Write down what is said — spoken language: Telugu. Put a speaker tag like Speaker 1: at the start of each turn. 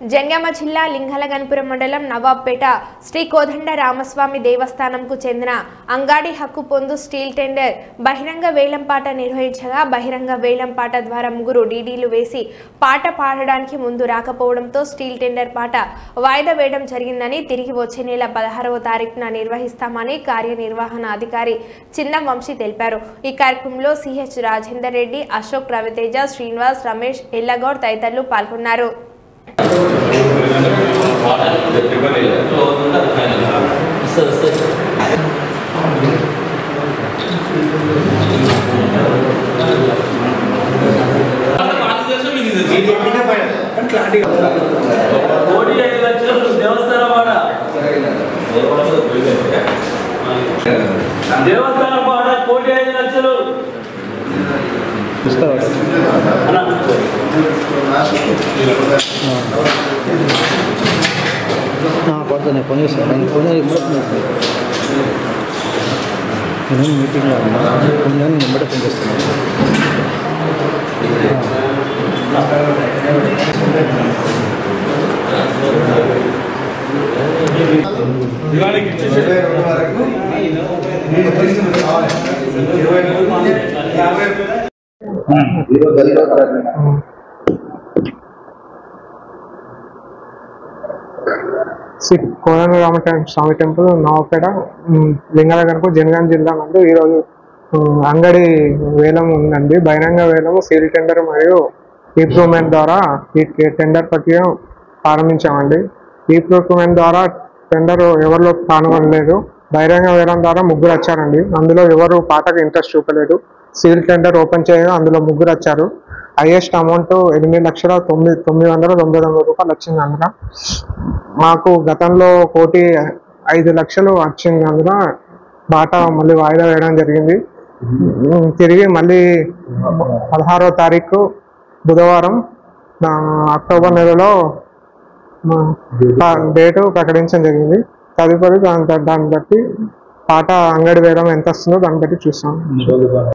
Speaker 1: జంగామ జిల్లా లింగలగన్పురం మండలం నవాబ్పేట శ్రీ కోదండ రామస్వామి దేవస్థానంకు చెందిన అంగాడి హక్కు పొందు స్టీల్ టెండర్ బహిరంగ వేలంపాట నిర్వహించగా బహిరంగ వేలంపాట ద్వారా ముగ్గురు డీడీలు వేసి పాట పాడడానికి ముందు రాకపోవడంతో స్టీల్ టెండర్ పాట వాయిదా వేయడం జరిగిందని తిరిగి వచ్చే నెల 16వ తారీఖున నిర్వహిస్తామని కార్యనిర్వహణ అధికారి చిన్న వంశీ తెలిపారు। ఈ కార్యక్రమంలో సిహెచ్ రాజేందర్ రెడ్డి, అశోక్, రవితేజ, శ్రీనివాస్, రమేష్, ఎల్లగౌడ్ తదితరులు పాల్గొన్నారు।
Speaker 2: దేవస్థానం పాట కోటి 5 లక్షలు
Speaker 3: పడుతుంది ఫోన్ చేస్తాను ఫోన్ నేను మీటింగ్లో ఉన్నా నేను నెంబర్ ఫోన్ చేస్తాను।
Speaker 4: శ్రీ కోదండ రామస్వామి టెంపుల్ నవాబ్పేట లింగలగన్పురం జనగాం జిల్లా నందు ఈరోజు అంగడి వేలం ఉందండి। బహిరంగ వేలం సీల్ టెండర్ మరియు ఈ ప్రొక్యూర్మెంట్ ద్వారా ఈ టెండర్ ప్రక్రియ ప్రారంభించామండి। ఈ ప్రొక్యూర్మెంట్ ద్వారా టెండర్ ఎవరిలో పాల్గొనలేదు। బహిరంగ వేలం ద్వారా ముగ్గురు వచ్చారండి, అందులో ఎవరు పాటకు ఇంట్రెస్ట్ చూపలేదు। సీల్ టెండర్ ఓపెన్ చేయగా అందులో ముగ్గురు వచ్చారు। హైయెస్ట్ అమౌంట్ 8,999,900 రూపాయలు వచ్చింది। అందులో మాకు గతంలో 1,05,00,000 వచ్చింది। అందులో బాట మళ్ళీ వాయిదా వేయడం జరిగింది। తిరిగి మళ్ళీ 16వ తారీఖు బుధవారం అక్టోబర్ నెలలో డేటు ప్రకటించడం జరిగింది। తదుపరి దాన్ని బట్టి పాట అంగడి వేయడం ఎంత వస్తుందో దాన్ని బట్టి చూస్తాం।